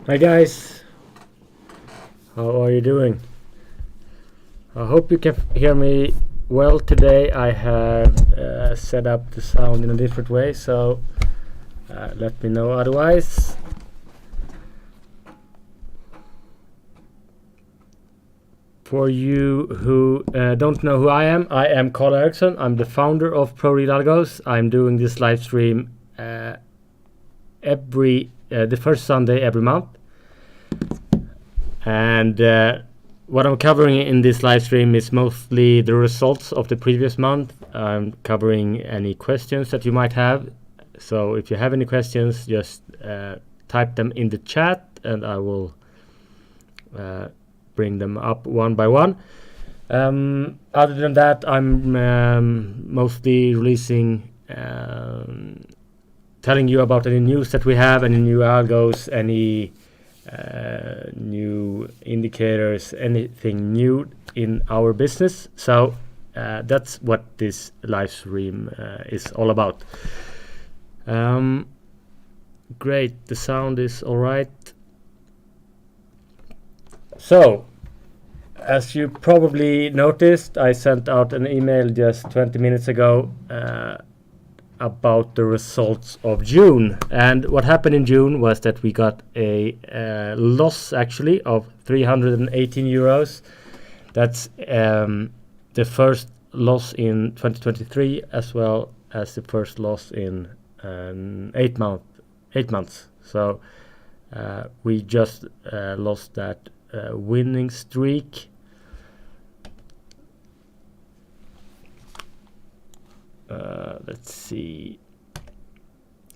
Hi guys, how are you doing? I hope you can hear me well today. I have set up the sound in a different way, so let me know otherwise. For you who don't know who I am Carl Eriksson. I'm the founder of ProRealAlgos. I'm doing this live stream the first Sunday every month. And what I'm covering in this live stream is mostly the results of the previous month. I'm covering any questions that you might have. So if you have any questions, just type them in the chat and I will bring them up one by one. Other than that, I'm mostly releasing, telling you about any news that we have, any new algos, any new indicators, anything new in our business. So that's what this live stream is all about. Great, the sound is all right. So, as you probably noticed, I sent out an email just 20 minutes ago about the results of June. And what happened in June was that we got a loss actually of 318 euros. That's the first loss in 2023 as well as the first loss in 8 months. So we just lost that winning streak. Let's see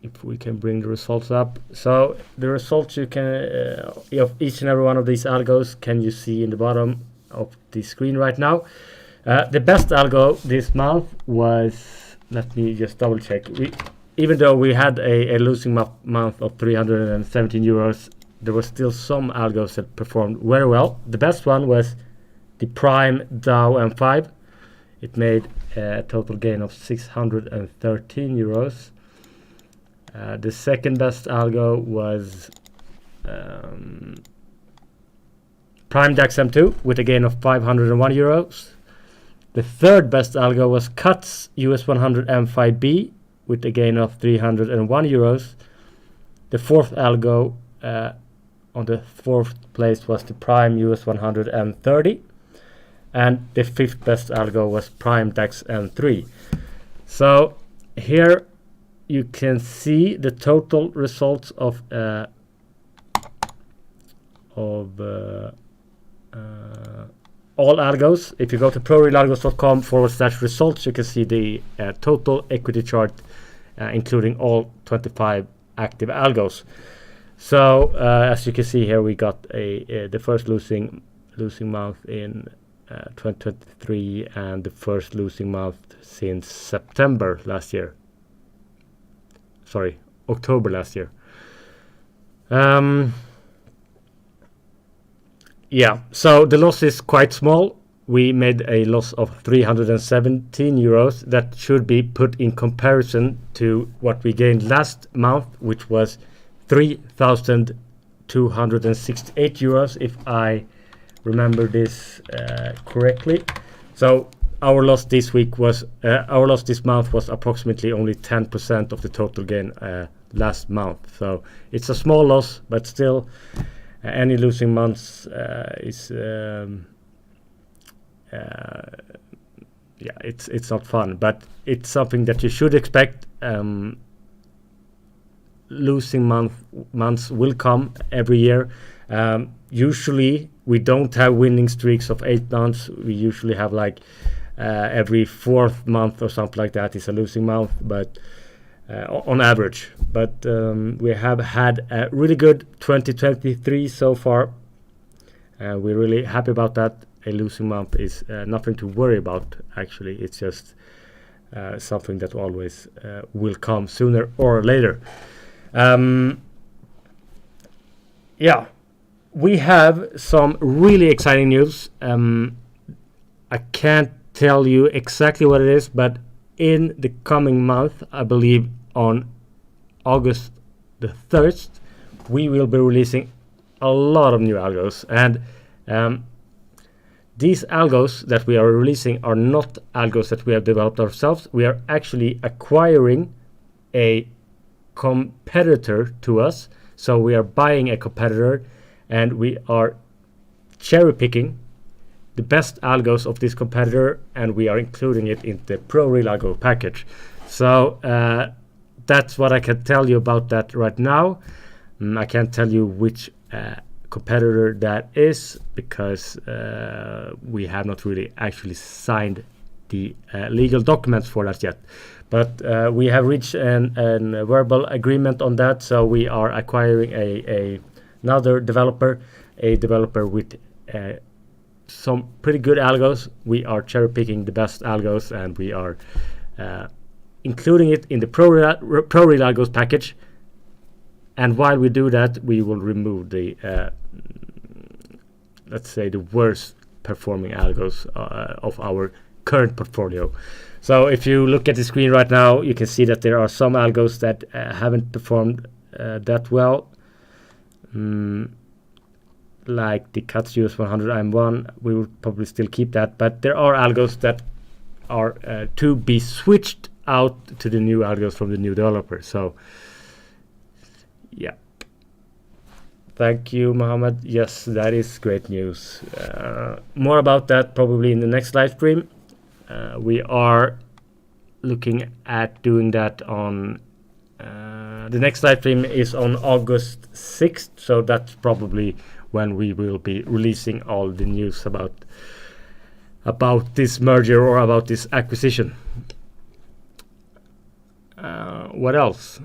if we can bring the results up. So the results you can of each and every one of these algos can you see in the bottom of the screen right now. The best algo this month was, let me just double check. Even though we had a losing month of 317 euros, there were still some algos that performed very well. The best one was the Prime Dow M5. It made a total gain of 613 euros. The second best algo was Prime DAX M2 with a gain of 501 euros. The third best algo was CUTS US 100 M5B with a gain of 301 euros. The fourth algo on the fourth place was the Prime US 100 M30. And the fifth best algo was Prime DAX M3. So here you can see the total results of all algos. If you go to ProRealAlgos.com/results, you can see the total equity chart, including all 25 active algos. So as you can see here, we got the first losing month in 2023 and the first losing month since October last year. Yeah, so the loss is quite small. We made a loss of 317 euros. That should be put in comparison to what we gained last month, which was 3,268 euros, if I remember this correctly. So our loss this month was approximately only 10% of the total gain last month. So it's a small loss, but still any losing months is it's not fun, but it's something that you should expect. Losing months will come every year. Usually we don't have winning streaks of 8 months. We usually have like every fourth month or something like that is a losing month, but on average. But we have had a really good 2023 so far. We're really happy about that. A losing month is nothing to worry about, actually. It's just something that always will come sooner or later. Yeah, we have some really exciting news. I can't tell you exactly what it is, but in the coming month, I believe on August the 3rd, we will be releasing a lot of new algos, and these algos that we are releasing are not algos that we have developed ourselves. We are actually acquiring a competitor to us. So we are buying a competitor, and we are cherry picking the best algos of this competitor, and we are including it in the ProRealAlgos package. So that's what I can tell you about that right now. I can't tell you which competitor that is, because we have not really actually signed the legal documents for that yet. But we have reached an verbal agreement on that, so we are acquiring another developer, a developer with some pretty good algos. We are cherry picking the best algos, and we are including it in the ProRealAlgos package. And while we do that, we will remove the let's say the worst performing algos of our current portfolio. So if you look at the screen right now, you can see that there are some algos that haven't performed that well, like the CutUS 100 IM1. We will probably still keep that, but there are algos that are to be switched out to the new algos from the new developer. So yeah, thank you, Mohammed. Yes, that is great news. More about that probably in the next live stream. We are looking at doing that on the next live stream is on August 6th, so that's probably when we will be releasing all the news about this merger or about this acquisition. What else?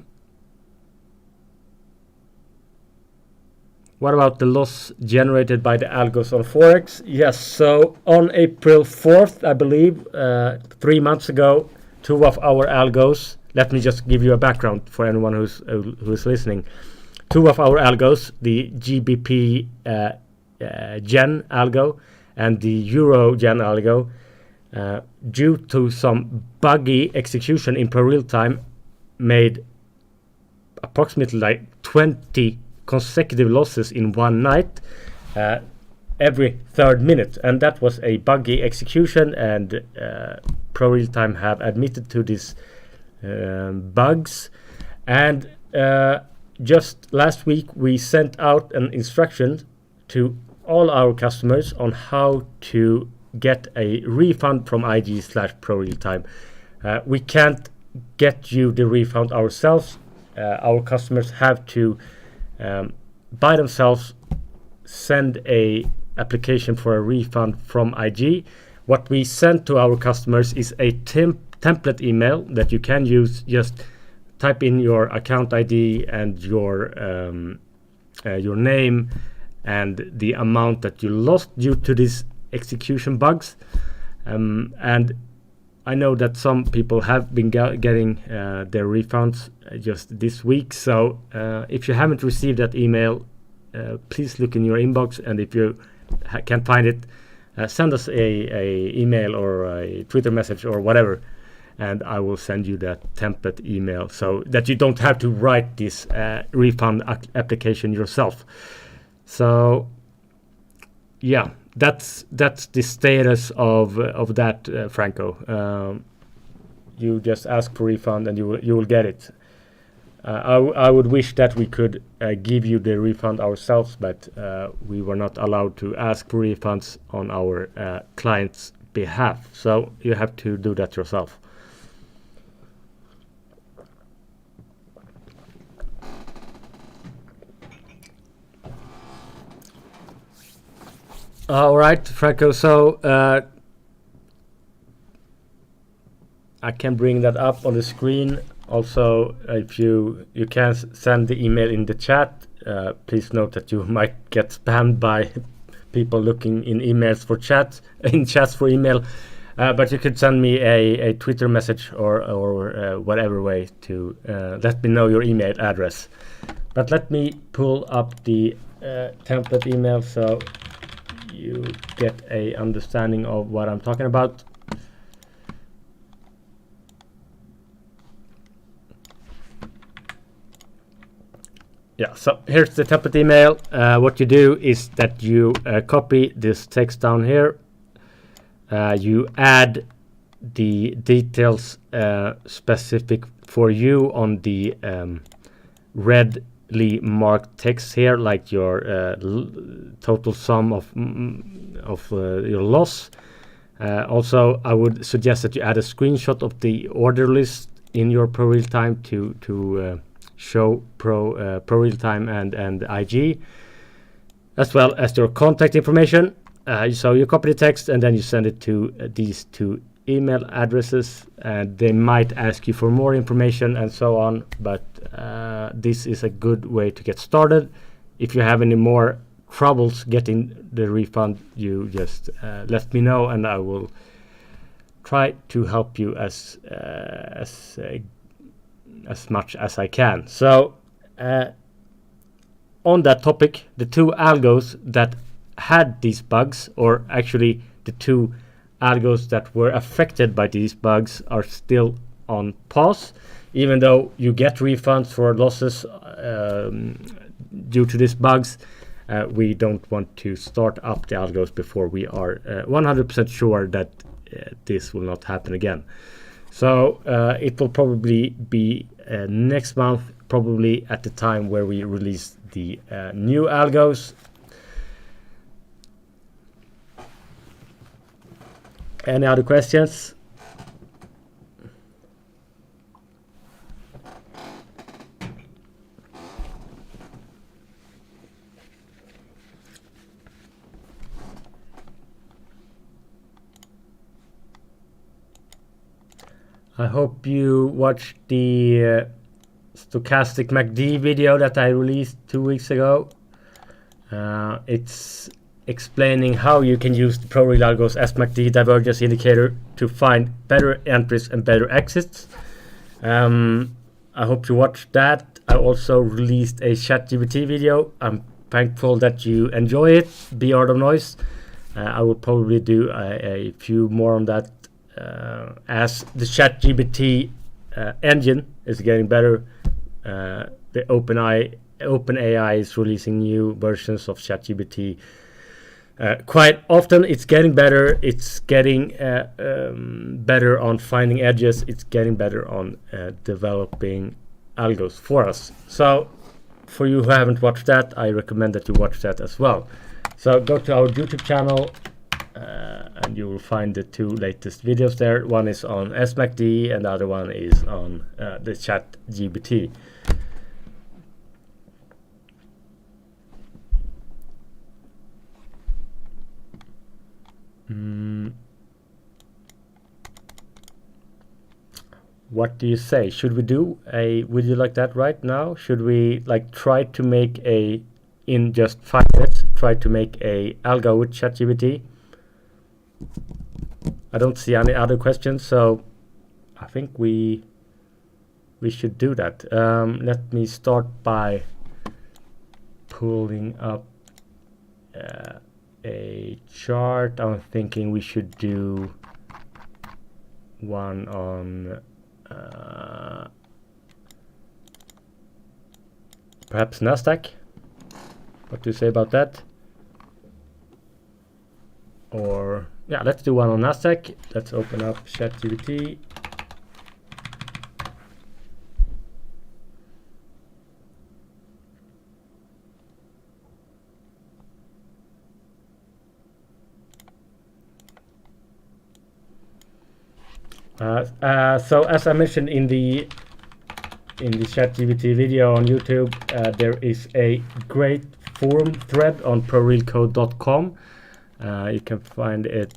What about the loss generated by the algos on Forex? Yes, so on April 4th, I believe, 3 months ago, 2 of our algos, let me just give you a background for anyone who's listening. 2 of our algos, the GBP Gen algo and the Euro Gen algo, due to some buggy execution in ProRealTime, made approximately like 20 consecutive losses in one night, every 3rd minute, and that was a buggy execution, and ProRealTime have admitted to these bugs. And just last week we sent out an instruction to all our customers on how to get a refund from IG/ProRealTime. We can't get you the refund ourselves. Our customers have to by themselves send a application for a refund from IG. What we send to our customers is a template email that you can use. Just type in your account ID and your name and the amount that you lost due to these execution bugs. And I know that some people have been getting their refunds just this week. So if you haven't received that email, please look in your inbox. And if you can't find it, send us a email or a Twitter message or whatever, and I will send you that template email so that you don't have to write this refund application yourself. So yeah, that's the status of that, Franco. You just ask for refund and you will get it. I would wish that we could give you the refund ourselves, but we were not allowed to ask for refunds on our client's behalf. So you have to do that yourself. All right, Franco. So I can bring that up on the screen. Also, if you can send the email in the chat, please note that you might get spammed by people looking in emails for chats for email. But you could send me a Twitter message or whatever way to let me know your email address. But let me pull up the template email so you get a understanding of what I'm talking about. Yeah, so here's the template email. What you do is that you copy this text down here. You add the details specific for you on the redly marked text here, like your total sum of your loss. Also, I would suggest that you add a screenshot of the order list in your ProRealTime to show ProRealTime and IG, as well as your contact information. So you copy the text and then you send it to these two email addresses, and they might ask you for more information and so on, but this is a good way to get started. If you have any more troubles getting the refund, you just let me know and I will try to help you as much as I can. So on that topic, the two algos that had these bugs, or actually the two algos that were affected by these bugs, are still on pause, even though you get refunds for losses due to these bugs. We don't want to start up the algos before we are 100% sure that this will not happen again. So it will probably be next month, probably at the time where we release the new algos. Any other questions? I hope you watched the stochastic MACD video that I released 2 weeks ago. It's explaining how you can use the ProRealAlgos MACD divergence indicator to find better entries and better exits. I hope you watched that. I also released a ChatGPT video. I'm thankful that you enjoy it. Be out of noise. I will probably do a few more on that as the ChatGPT engine is getting better. The OpenAI is releasing new versions of ChatGPT. Quite often it's getting better. It's getting better on finding edges. It's getting better on developing algos for us. So for you who haven't watched that, I recommend that you watch that as well. So go to our YouTube channel and you will find the two latest videos there. One is on SMACD and the other one is on the ChatGPT. What do you say? Should we do a video like that right now? Should we like try to make in just 5 minutes, try to make a algo with ChatGPT? I don't see any other questions, so I think we should do that. Let me start by pulling up a chart. I'm thinking we should do one on perhaps Nasdaq. What do you say about that? Or yeah, let's do one on Nasdaq. Let's open up ChatGPT. So as I mentioned in the ChatGPT video on YouTube, there is a great forum thread on ProRealCode.com. You can find it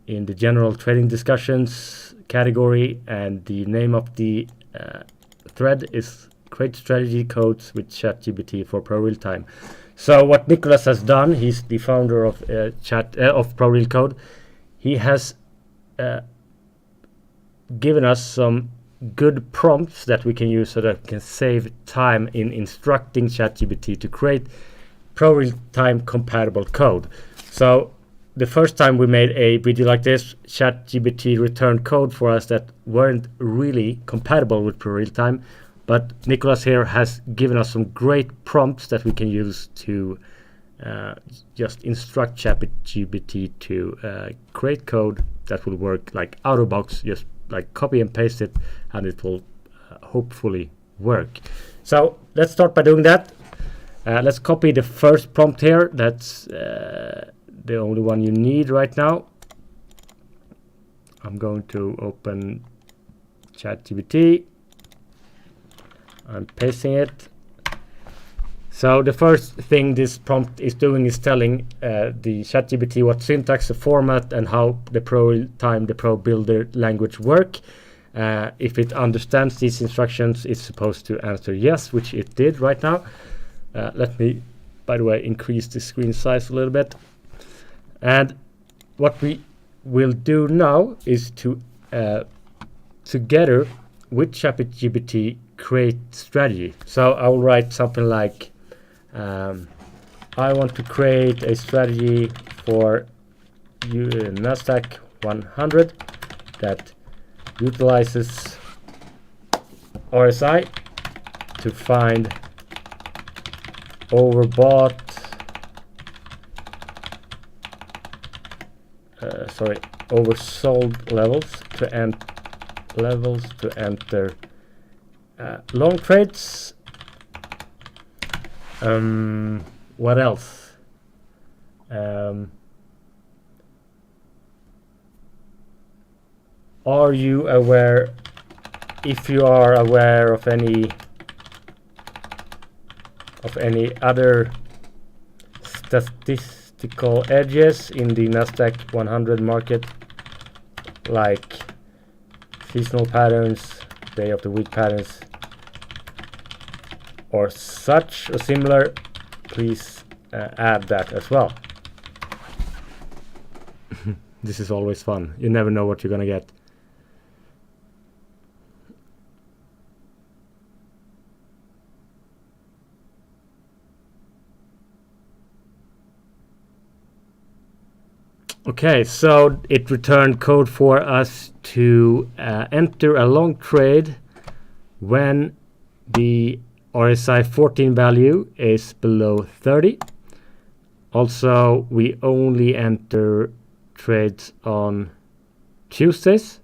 in the general trading discussions category, and the name of the thread is Create Strategy Codes with ChatGPT for ProRealTime. So what Nicholas has done, he's the founder of ProRealCode. He has given us some good prompts that we can use so that we can save time in instructing ChatGPT to create ProRealTime compatible code. So the first time we made a video like this, ChatGPT returned code for us that weren't really compatible with ProRealTime. but Nicholas here has given us some great prompts that we can use to just instruct ChatGPT to create code that will work like out of box, just like copy and paste it, and it will hopefully work. So let's start by doing that. Let's copy the first prompt here. That's the only one you need right now. I'm going to open ChatGPT. I'm pasting it. So the first thing this prompt is doing is telling the ChatGPT what syntax, the format, and how the ProRealTime, the Pro Builder language work. If it understands these instructions, it's supposed to answer yes, which it did right now. Let me, by the way, increase the screen size a little bit. And what we will do now is to together with ChatGPT create strategy. So I will write something like I want to create a strategy for NASDAQ 100 that utilizes RSI to find overbought oversold levels to enter long trades. What else? Are you aware, if you are aware of any other statistical edges in the NASDAQ 100 market, like seasonal patterns, day of the week patterns, or such or similar, please add that as well. This is always fun. You never know what you're gonna get. Okay, so it returned code for us to enter a long trade when the RSI 14 value is below 30. Also, we only enter trades on Tuesdays.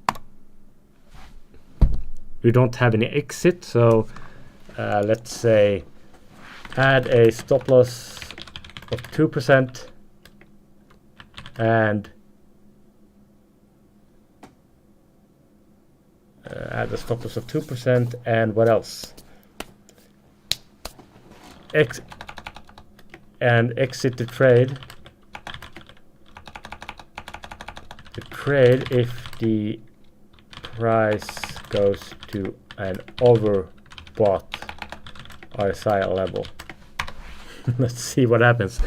We don't have any exit, so let's say add a stop loss of 2% and add a stop loss of 2%, and what else? Exit the trade. If the price goes to an overbought RSI level. Let's see what happens.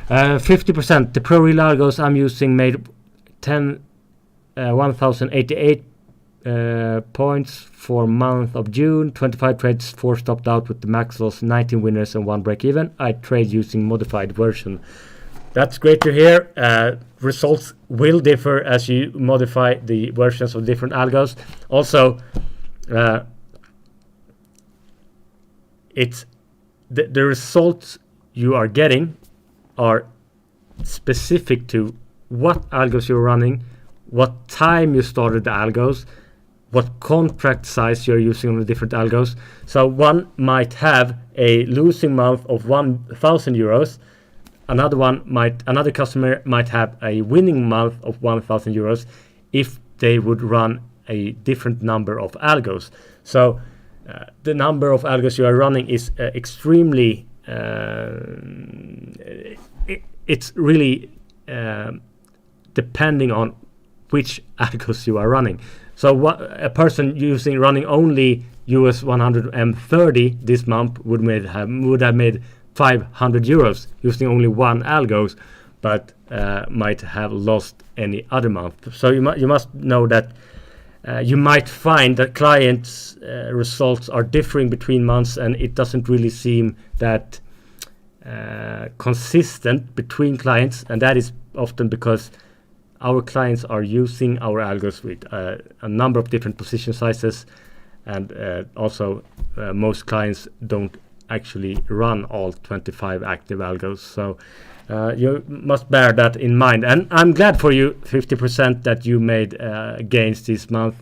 50%. The ProRealAlgos I'm using made 1,088 points for month of June. 25 trades, 4 stopped out with the max loss, 19 winners and 1 break even. I trade using modified version. That's great to hear. Results will differ as you modify the versions of different algos. Also, it's the results you are getting are specific to what algos you're running, what time you started the algos, what contract size you're using on the different algos. So one might have a losing month of 1,000 euros. Another customer might have a winning month of 1,000 euros if they would run a different number of algos. So the number of algos you are running is extremely it's really depending on which algos you are running. So a person running only US 130 this month would have made 500 euros using only one algos, but might have lost any other month. So you must know that you might find that clients' results are differing between months, and it doesn't really seem that consistent between clients, and that is often because our clients are using our algos with a number of different position sizes, and also most clients don't actually run all 25 active algos. So you must bear that in mind. And I'm glad for you, 50% that you made gains this month.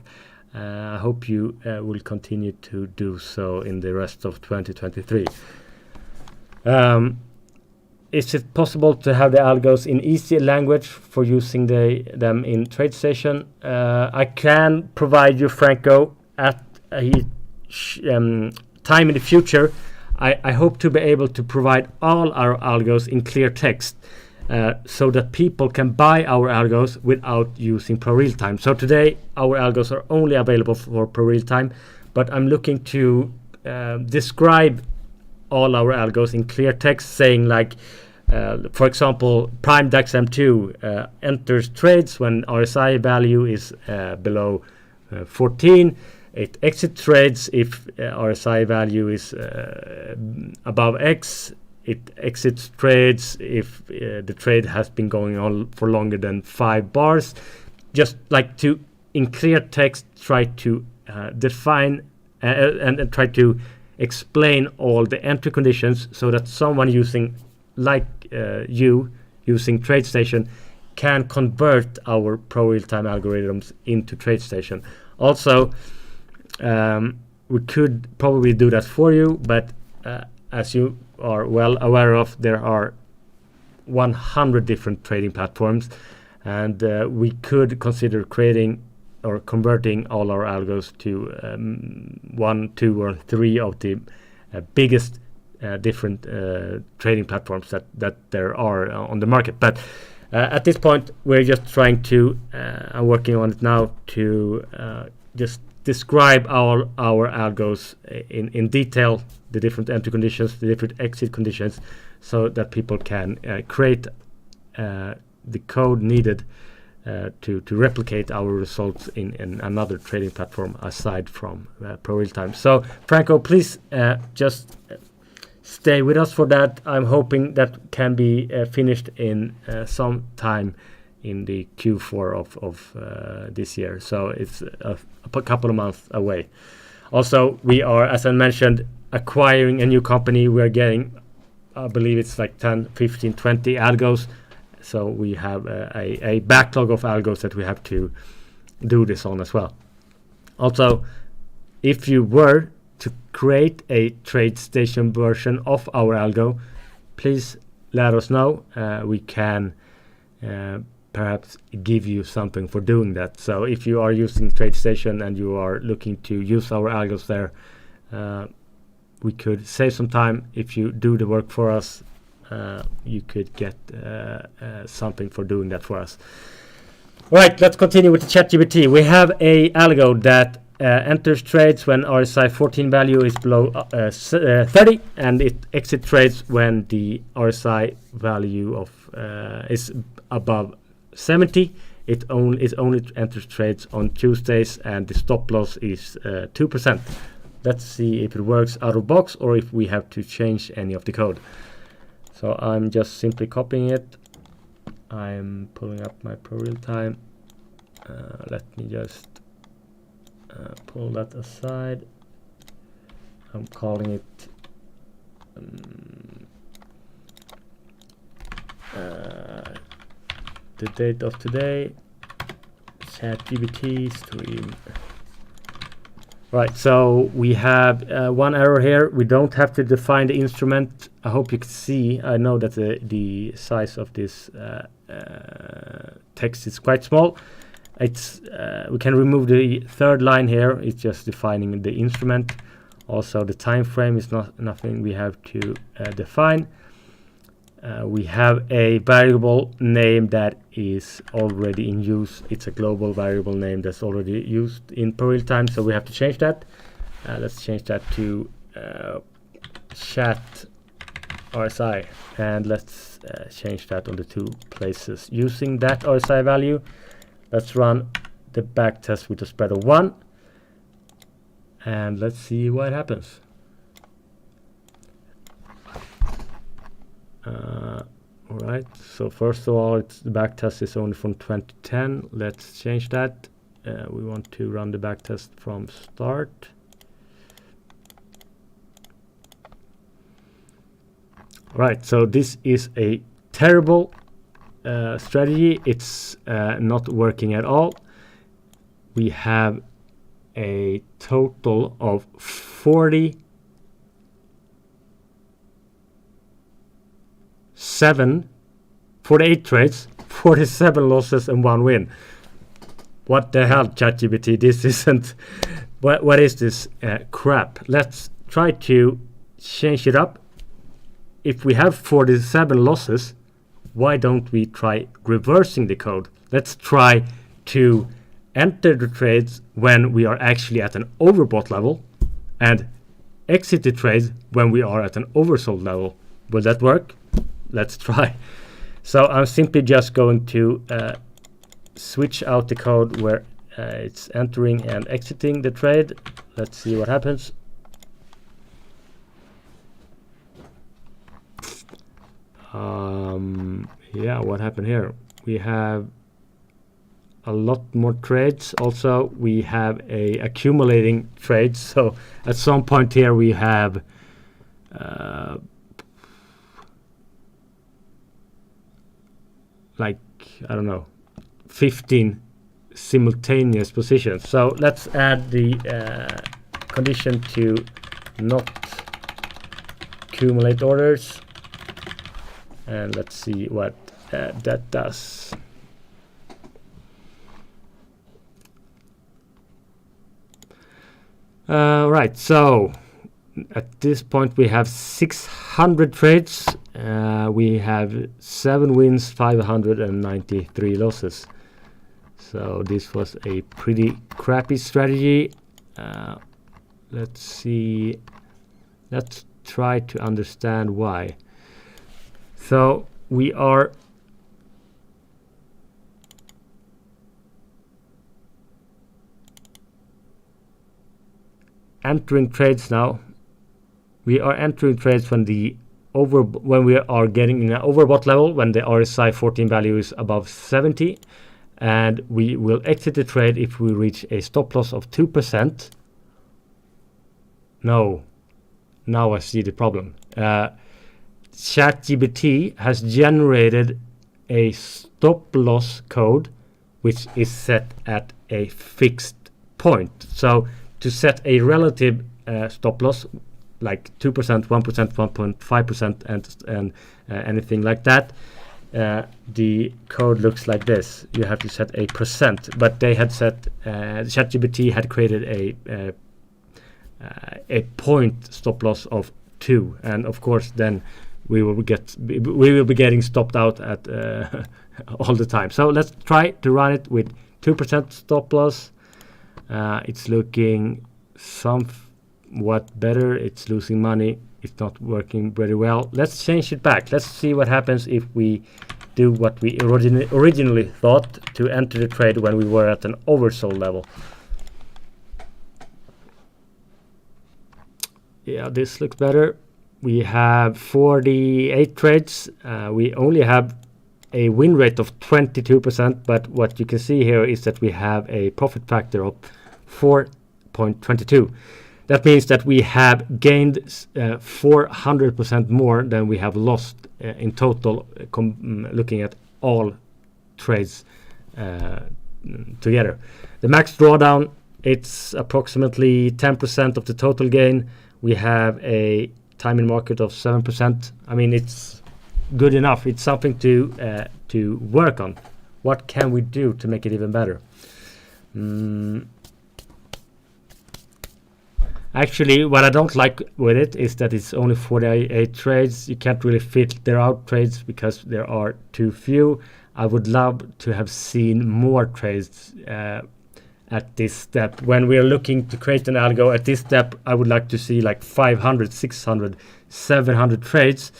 I hope you will continue to do so in the rest of 2023. Is it possible to have the algos in easy language for using them in TradeStation? I can provide you, Franco, at a time in the future. I hope to be able to provide all our algos in clear text so that people can buy our algos without using ProRealTime. So today our algos are only available for ProRealTime, but I'm looking to describe all our algos in clear text, saying like, for example, Prime DAX M2 enters trades when RSI value is below 14. It exits trades if RSI value is above X. It exits trades if the trade has been going on for longer than 5 bars. Just like to, in clear text, try to define and try to explain all the entry conditions so that someone using, like you, using TradeStation can convert our ProRealTime algorithms into TradeStation. Also, we could probably do that for you, but as you are well aware of, there are 100 different trading platforms, and we could consider creating or converting all our algos to 1, 2, or 3 of the biggest different trading platforms that there are on the market. But at this point, we're just trying to, I'm working on it now to just describe our algos in detail, the different entry conditions, the different exit conditions, so that people can create the code needed to replicate our results in another trading platform aside from ProRealTime. So Franco, please just stay with us for that. I'm hoping that can be finished in some time in the Q4 of this year. So it's a couple of months away. Also, we are, as I mentioned, acquiring a new company. We're getting, I believe it's like 10, 15, 20 algos. So we have a backlog of algos that we have to do this on as well. Also, if you were to create a TradeStation version of our algo, please let us know. We can perhaps give you something for doing that. So if you are using TradeStation and you are looking to use our algos there, we could save some time. If you do the work for us, you could get something for doing that for us. All right, let's continue with the ChatGPT. We have a algo that enters trades when RSI 14 value is below 30, and it exits trades when the RSI value of is above 70. It only enters trades on Tuesdays, and the stop loss is 2%. Let's see if it works out of box or if we have to change any of the code. So I'm just simply copying it. I'm pulling up my ProRealTime. Let me just pull that aside. I'm calling it the date of today, ChatGPT stream. Right, so we have one error here. We don't have to define the instrument. I hope you can see. I know that the size of this text is quite small. It's we can remove the third line here. It's just defining the instrument. Also, the time frame is nothing we have to define. We have a variable name that is already in use. It's a global variable name that's already used in ProRealTime, so we have to change that. Let's change that to chat RSI, and let's change that on the 2 places using that RSI value. Let's run the back test with a spread of 1, and let's see what happens. All right, so first of all, the back test is only from 2010. Let's change that. We want to run the back test from start. Right, so this is a terrible strategy. It's not working at all. We have a total of 48 trades, 47 losses and 1 win. What the hell, ChatGPT? This isn't... What is this crap? Let's try to change it up. If we have 47 losses, why don't we try reversing the code? Let's try to enter the trades when we are actually at an overbought level and exit the trades when we are at an oversold level. Will that work? Let's try. So I'm simply just going to switch out the code where it's entering and exiting the trade. Let's see what happens. Yeah, what happened here? We have a lot more trades. Also, we have a accumulating trades. So at some point here we have like, I don't know, 15 simultaneous positions. So let's add the condition to not accumulate orders, and let's see what that does. Right, so at this point we have 600 trades. We have 7 wins, 593 losses. So this was a pretty crappy strategy. Let's see. Let's try to understand why. So we are entering trades now. We are entering trades when we are getting in an overbought level, when the RSI 14 value is above 70, and we will exit the trade if we reach a stop loss of 2%. No, now I see the problem. ChatGPT has generated a stop loss code which is set at a fixed point. So to set a relative stop loss like 2%, 1%, 1.5%, and anything like that, the code looks like this. You have to set a percent, but they had set ChatGPT had created a point stop loss of 2, and of course then we will be getting stopped out at all the time. So let's try to run it with 2% stop loss. It's looking somewhat better. It's losing money. It's not working very well. Let's change it back. Let's see what happens if we do what we originally thought, to enter the trade when we were at an oversold level. Yeah, this looks better. We have 48 trades. We only have a win rate of 22%, but what you can see here is that we have a profit factor of 4.22. That means that we have gained 400% more than we have lost in total, looking at all trades together. The max drawdown, it's approximately 10% of the total gain. We have a time in market of 7%. I mean, it's good enough. It's something to work on. What can we do to make it even better? Actually, what I don't like with it is that it's only 48 trades. You can't really filter out trades because there are too few. I would love to have seen more trades at this step. When we are looking to create an algo at this step, I would like to see like 500, 600, 700 trades.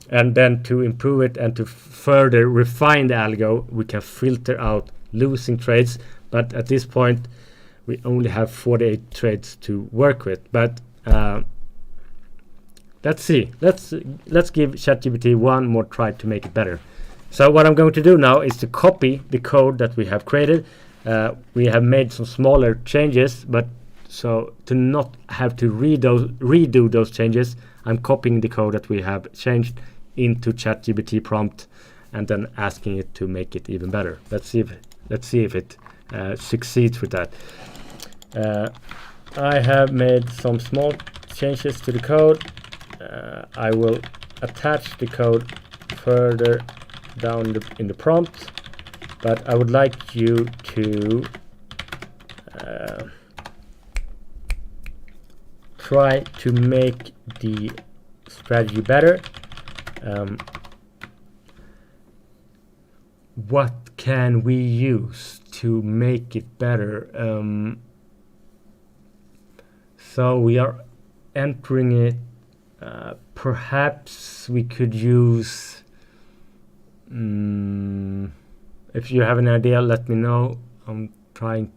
And then to improve it and to further refine the algo, we can filter out losing trades. But at this point, we only have 48 trades to work with. But let's see. Let's give ChatGPT one more try to make it better. So what I'm going to do now is to copy the code that we have created. We have made some smaller changes, but so to not have to redo those changes, I'm copying the code that we have changed into ChatGPT prompt and then asking it to make it even better. Let's see if it succeeds with that. I have made some small changes to the code. I will attach the code further down in the prompt, but I would like you to try to make the strategy better. What can we use to make it better? So we are entering it. Perhaps we could use, if you have an idea, let me know. I'm trying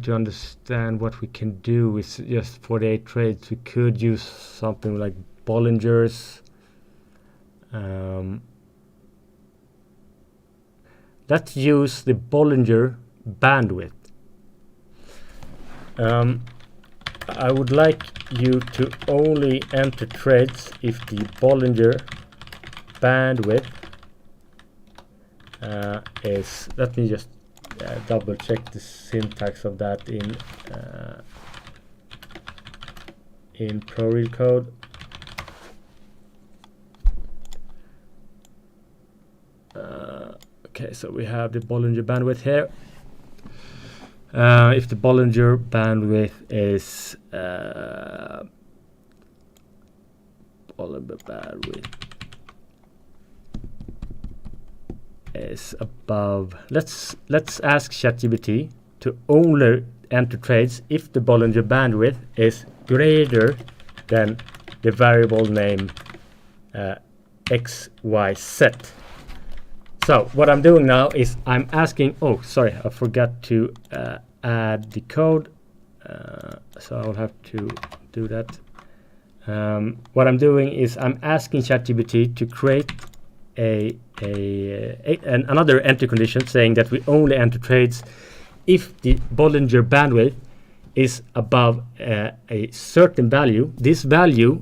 to understand what we can do with just 48 trades. We could use something like Bollinger's. Let's use the Bollinger Bandwidth. I would like you to only enter trades if the Bollinger Bandwidth is, let me just double check the syntax of that in ProReal code. Okay, so we have the Bollinger Bandwidth here. If the Bollinger Bandwidth is above, let's ask ChatGPT to only enter trades if the Bollinger Bandwidth is greater than the variable name XYZ. So what I'm doing now is I'm asking, oh sorry, I forgot to add the code, so I'll have to do that. What I'm doing is I'm asking ChatGPT to create another entry condition saying that we only enter trades if the Bollinger Bandwidth is above a certain value. This value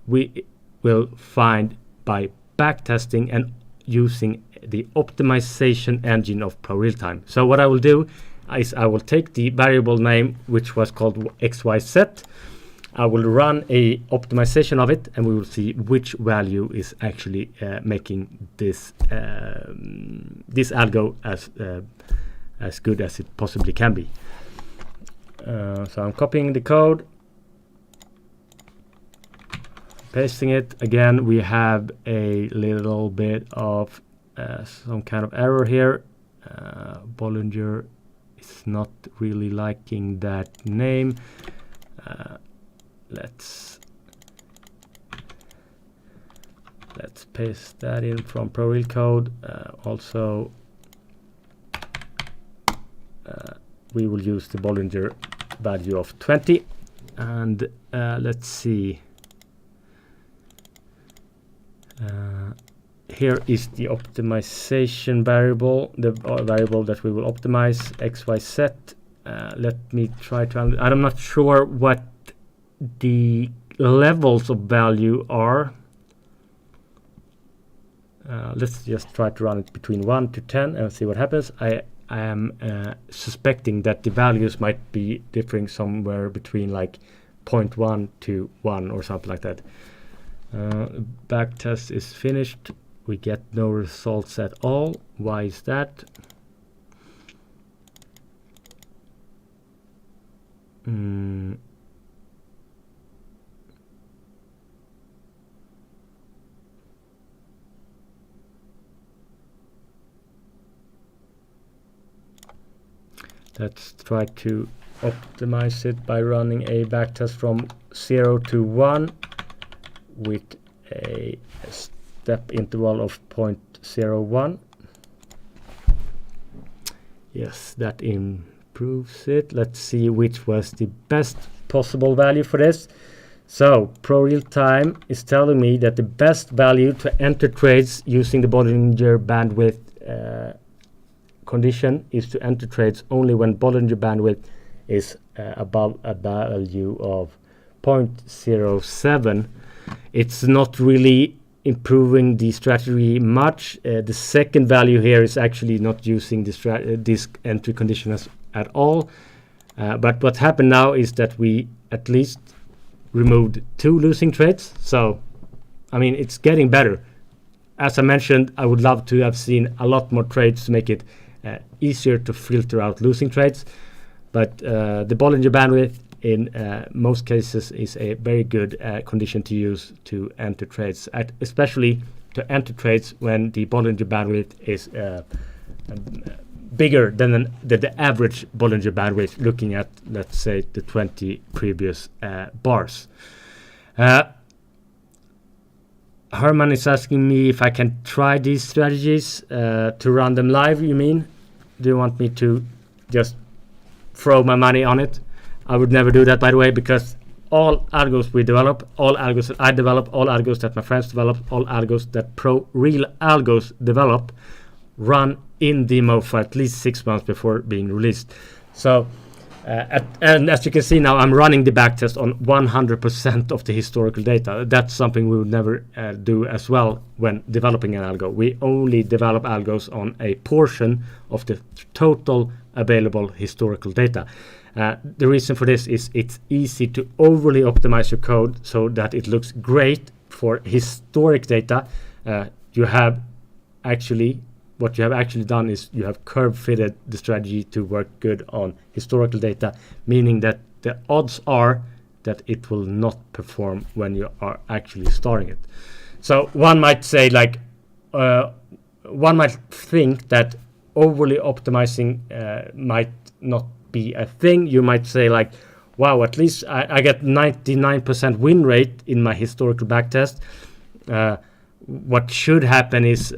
we will find by backtesting and using the optimization engine of ProRealTime. So what I will do is I will take the variable name, which was called XYZ. I will run a optimization of it, and we will see which value is actually making this this algo as good as it possibly can be. So I'm copying the code, pasting it. Again, we have a little bit of some kind of error here. Bollinger is not really liking that name. Let's paste that in from ProReal code. Also, we will use the Bollinger value of 20, and let's see. Here is the optimization variable, the variable that we will optimize, XYZ. Let me try to, I'm not sure what the levels of value are. Let's just try to run it between 1 to 10 and see what happens. I am suspecting that the values might be differing somewhere between like 0.1 to 1 or something like that. Backtest is finished. We get no results at all. Why is that? Let's try to optimize it by running a backtest from 0 to 1 with a step interval of 0.01. Yes, that improves it. Let's see which was the best possible value for this. So ProRealTime is telling me that the best value to enter trades using the Bollinger Bandwidth condition is to enter trades only when Bollinger Bandwidth is above a value of 0.07. it's not really improving the strategy much. The second value here is actually not using this entry condition at all. But what happened now is that we at least removed 2 losing trades. So, I mean, it's getting better. As I mentioned, I would love to have seen a lot more trades to make it easier to filter out losing trades. But the Bollinger Bandwidth in most cases is a very good condition to use to enter trades, especially to enter trades when the Bollinger Bandwidth is bigger than the average Bollinger Bandwidth, looking at, let's say, the 20 previous bars. Herman is asking me if I can try these strategies to run them live, you mean? Do you want me to just throw my money on it? I would never do that, by the way, because all algos we develop, all algos that I develop, all algos that my friends develop, all algos that ProRealAlgos develop run in demo for at least 6 months before being released. So, and as you can see now, I'm running the backtest on 100% of the historical data. That's something we would never do as well when developing an algo. We only develop algos on a portion of the total available historical data. The reason for this is it's easy to overly optimize your code so that it looks great for historic data. What you have actually done is you have curve fitted the strategy to work good on historical data, meaning that the odds are that it will not perform when you are actually starting it. So one might say, like, one might think that overly optimizing might not be a thing. You might say, like, wow, at least I get 99% win rate in my historical backtest. What should happen is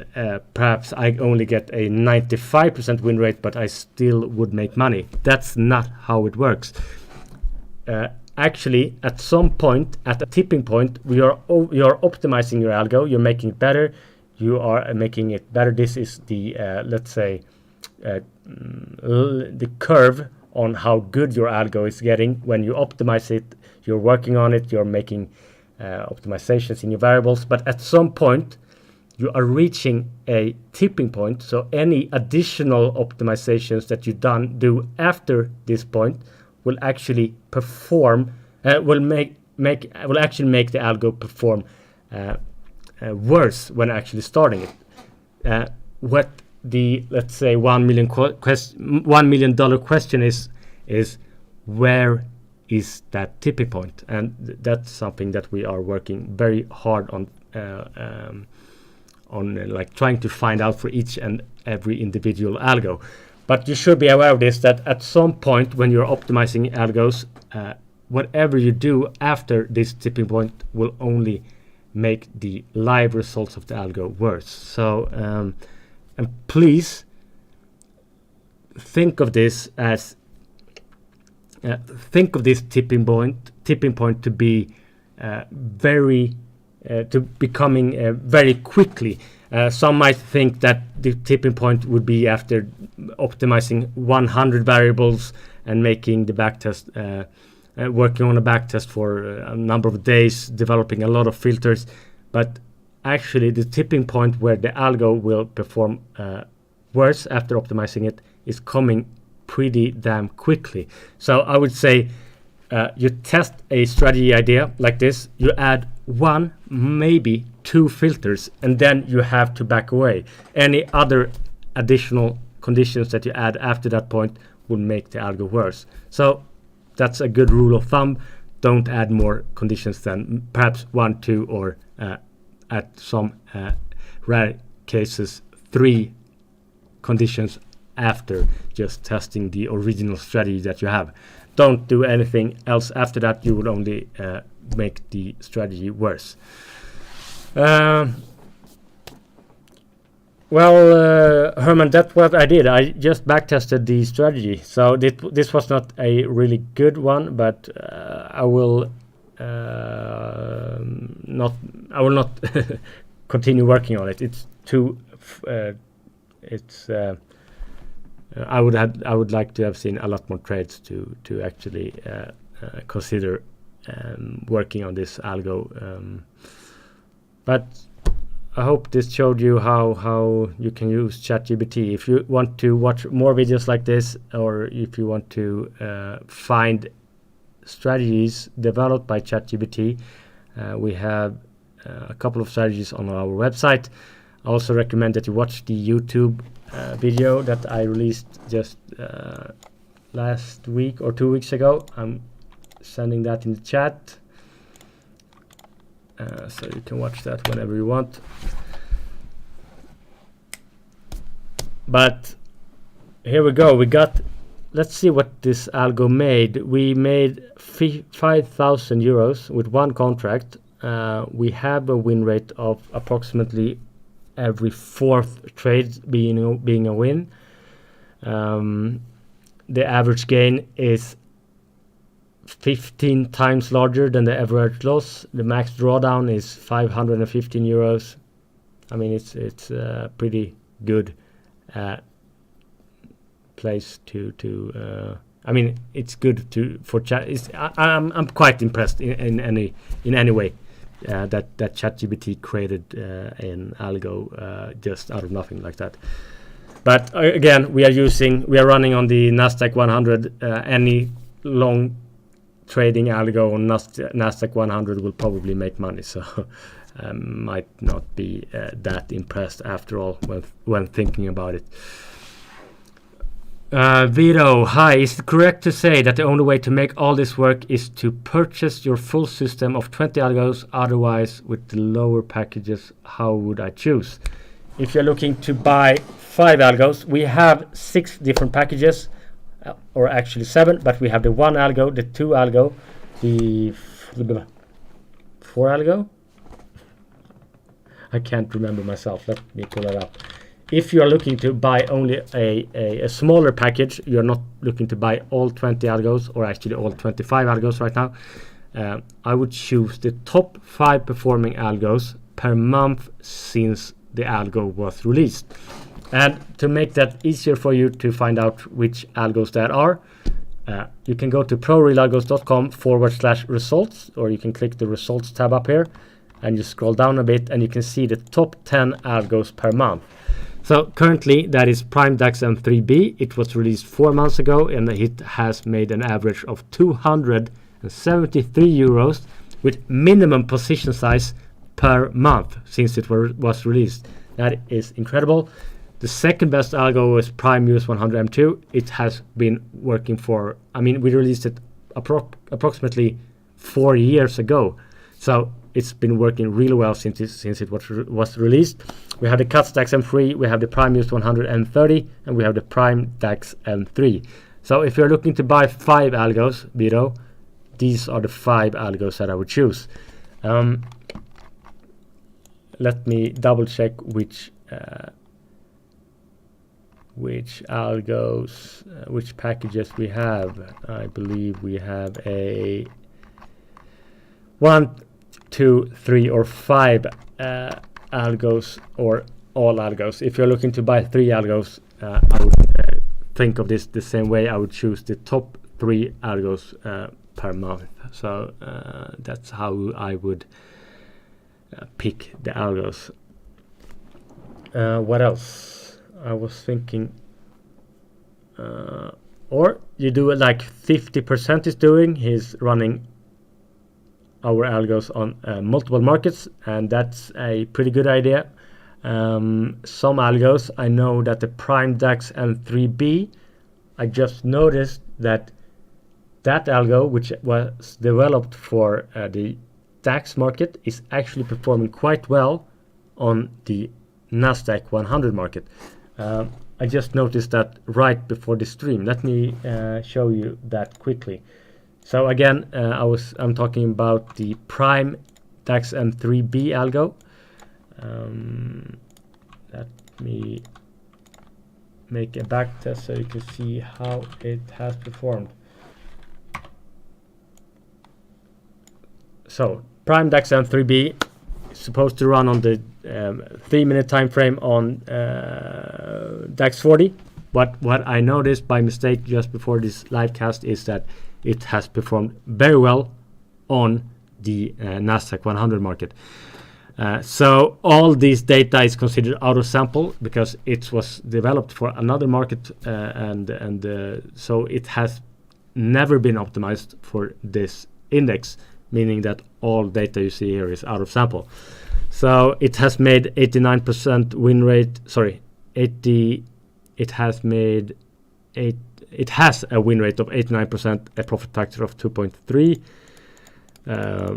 perhaps I only get a 95% win rate, but I still would make money. That's not how it works. Actually, at some point, at a tipping point, you're optimizing your algo. You're making it better. You are making it better. This is the let's say the curve on how good your algo is getting. When you optimize it, you're working on it. You're making optimizations in your variables, but at some point you are reaching a tipping point. So any additional optimizations that you do after this point will actually perform, will actually make the algo perform worse when actually starting it. What the, let's say, $1 million question is where is that tipping point? And that's something that we are working very hard on like trying to find out for each and every individual algo. But you should be aware of this, that at some point when you're optimizing algos, whatever you do after this tipping point will only make the live results of the algo worse. So and please think of this as think of this tipping point to be to becoming very quickly. Some might think that the tipping point would be after optimizing 100 variables and making the backtest, working on a backtest for a number of days, developing a lot of filters. But actually, the tipping point where the algo will perform worse after optimizing it is coming pretty damn quickly. So I would say you test a strategy idea like this, you add 1, maybe 2 filters, and then you have to back away. Any other additional conditions that you add after that point will make the algo worse. So that's a good rule of thumb. Don't add more conditions than perhaps 1, 2, or at some rare cases 3 conditions after just testing the original strategy that you have. Don't do anything else after that. You will only make the strategy worse. Well, Herman, that's what I did. I just backtested the strategy. So this was not a really good one, but I will not continue working on it. It's too. I would like to have seen a lot more trades to actually consider working on this algo. But I hope this showed you how you can use ChatGPT. If you want to watch more videos like this, or if you want to find strategies developed by ChatGPT, we have a couple of strategies on our website. I also recommend that you watch the YouTube video that I released just last week or 2 weeks ago. I'm sending that in the chat, so you can watch that whenever you want. But here we go. Let's see what this algo made. We made 5,000 euros with one contract. We have a win rate of approximately every fourth trade being a win. The average gain is 15 times larger than the average loss. The max drawdown is 515 euros. I mean, it's a pretty good place to. I mean, it's good for chat. I'm quite impressed in any way that ChatGPT created an algo just out of nothing like that. But again, we are running on the Nasdaq 100. Any long trading algo on Nasdaq 100 will probably make money, so might not be that impressed after all when thinking about it. Vito, hi, is it correct to say that the only way to make all this work is to purchase your full system of 20 algos? Otherwise, with the lower packages, how would I choose? If you're looking to buy 5 algos, we have 6 different packages, or actually 7, but we have the 1 algo, the 2 algo, the 4 algo. I can't remember myself. Let me pull it up. If you are looking to buy only a smaller package, you're not looking to buy all 20 algos, or actually all 25 algos right now, I would choose the top 5 performing algos per month since the algo was released. And to make that easier for you to find out which algos there are, you can go to ProRealAlgos.com/results, or you can click the results tab up here, and you scroll down a bit and you can see the top 10 algos per month. So currently that is Prime DAX M3B. It was released 4 months ago, and it has made an average of 273 euros with minimum position size per month since it was released. That is incredible. The second best algo is Prime US 100 M2. It has been working for, I mean, we released it approximately 4 years ago. So it's been working really well since it was released. We have the CUTS DAX M3, we have the Prime US 100 M30, and we have the Prime DAX M3. So if you're looking to buy 5 algos, Vito, these are the 5 algos that I would choose. Let me double check which algos, which packages we have. I believe we have a 1, 2, 3, or 5 algos, or all algos. If you're looking to buy 3 algos, I would think of this the same way. I would choose the top 3 algos per month. So that's how I would pick the algos. What else? I was thinking, or you do it like 50% is doing. He's running our algos on multiple markets, and that's a pretty good idea. Some algos, I know that the Prime DAX M3B, I just noticed that algo, which was developed for the DAX market, is actually performing quite well on the Nasdaq 100 market. I just noticed that right before the stream. Let me show you that quickly. So again, I'm talking about the Prime DAX M3B algo. Let me make a back test so you can see how it has performed. So Prime DAX M3B is supposed to run on the 3-minute time frame on DAX 40. But what I noticed by mistake just before this live cast is that it has performed very well on the Nasdaq 100 market. So all this data is considered out of sample because it was developed for another market, and so it has never been optimized for this index, meaning that all data you see here is out of sample. So it has made 89% win rate. Sorry, 80. It has made eight. It has a win rate of 89%, a profit factor of 2.3.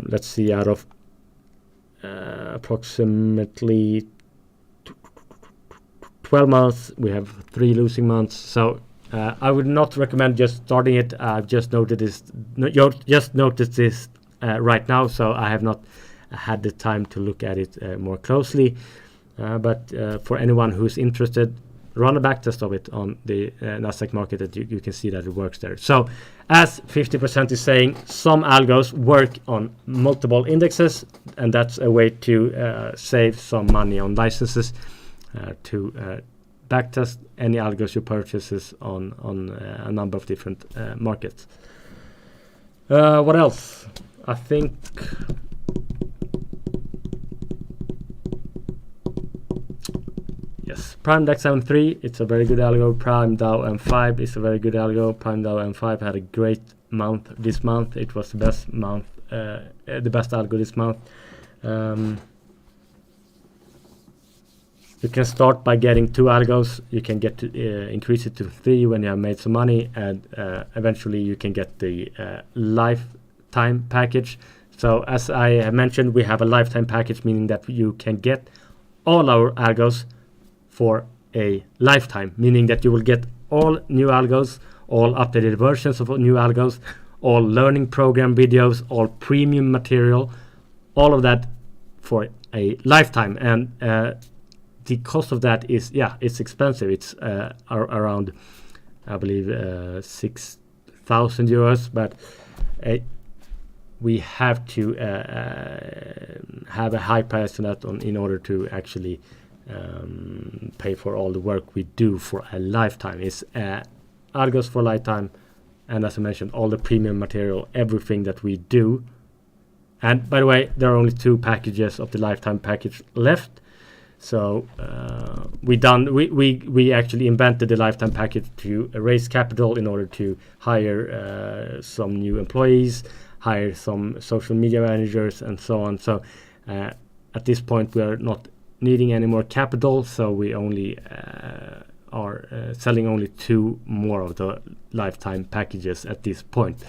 Let's see, out of approximately 12 months, we have 3 losing months. So I would not recommend just starting it. I've just noticed this right now, so I have not had the time to look at it more closely. But for anyone who's interested, run a backtest of it on the Nasdaq market, that you can see that it works there. So as 50% is saying, some algos work on multiple indexes, and that's a way to save some money on licenses to backtest any algos you purchases on a number of different markets. What else? I think yes, Prime DAX M3, it's a very good algo. Prime Dow M5 is a very good algo. Prime Dow M5 had a great month this month. It was the best month, the best algo this month. You can start by getting 2 algos. You can get to increase it to 3 when you have made some money, and eventually you can get the lifetime package. So as I have mentioned, we have a lifetime package, meaning that you can get all our algos for a lifetime, meaning that you will get all new algos, all updated versions of new algos, all learning program videos, all premium material, all of that for a lifetime. And the cost of that is, it's expensive. It's around, I believe, 6,000 euros, but we have to have a high price on that in order to actually pay for all the work we do for a lifetime. It's algos for lifetime, and as I mentioned, all the premium material, everything that we do. And by the way, there are only 2 packages of the lifetime package left. So we actually invented the lifetime package to raise capital in order to hire some new employees, hire some social media managers, and so on. So at this point, we are not needing any more capital, so we only are selling only 2 more of the lifetime packages at this point.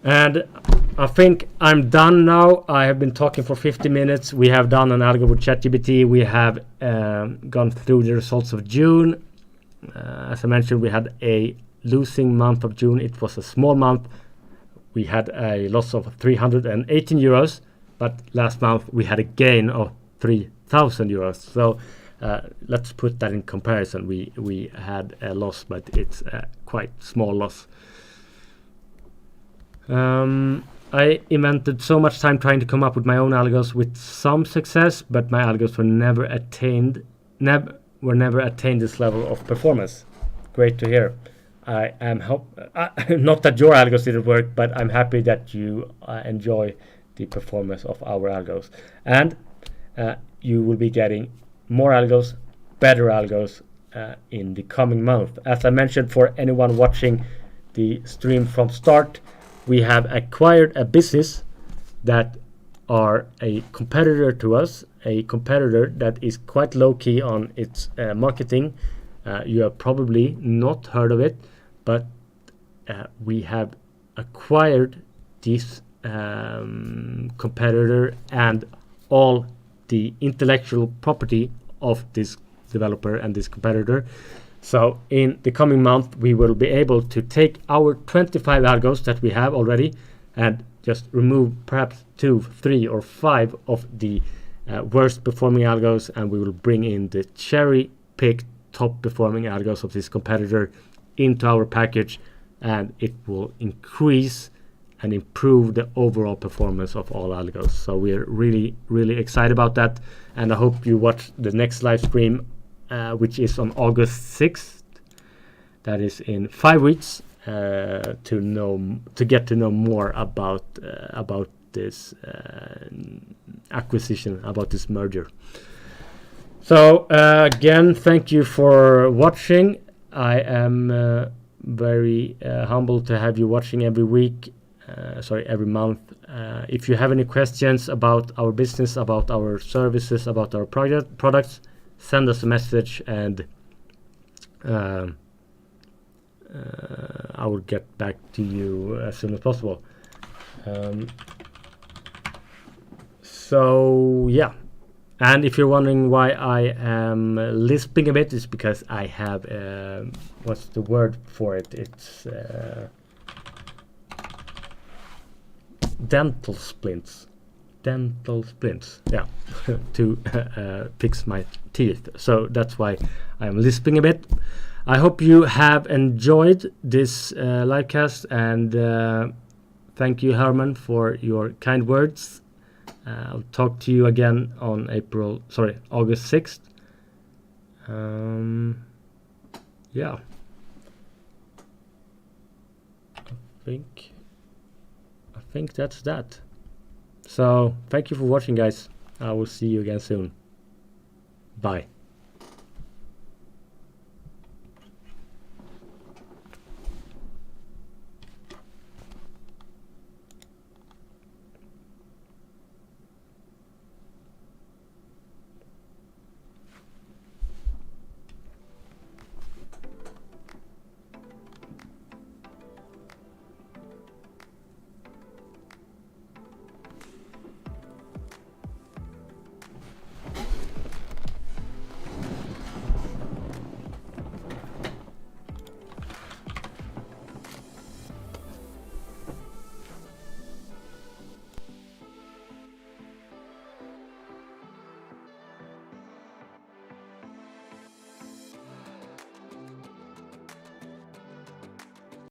And I think I'm done now. I have been talking for 50 minutes. We have done an algo with ChatGPT. We have gone through the results of June. As I mentioned, we had a losing month of June. It was a small month. We had a loss of 318 euros, but last month we had a gain of 3,000 euros. So let's put that in comparison. We had a loss, but it's a quite small loss. I invented so much time trying to come up with my own algos with some success, but my algos were never attained this level of performance. Great to hear. I am not that your algos didn't work, but I'm happy that you enjoy the performance of our algos, and you will be getting more algos, better algos in the coming month. As I mentioned, for anyone watching the stream from start, we have acquired a business that are a competitor to us, a competitor that is quite low-key on its marketing. You have probably not heard of it, but we have acquired this competitor and all the intellectual property of this developer and this competitor. So in the coming month, we will be able to take our 25 algos that we have already and just remove perhaps 2, 3, or 5 of the worst performing algos, and we will bring in the cherry-picked top performing algos of this competitor into our package, and it will increase and improve the overall performance of all algos. So we're really, really excited about that, and I hope you watch the next live stream, which is on August 6th. That is in 5 weeks, to get to know more about this acquisition, about this merger. So again, thank you for watching. I am very humbled to have you watching every week, every month. If you have any questions about our business, about our services, about our products, send us a message, and I will get back to you as soon as possible. So yeah, and if you're wondering why I am lisping a bit, it's because I have what's the word for it? It's dental splints, yeah, to fix my teeth. So that's why I am lisping a bit. I hope you have enjoyed this livecast, and thank you, Herman, for your kind words. I'll talk to you again on August 6th. Yeah, I think that's that. So thank you for watching, guys. I will see you again soon. Bye.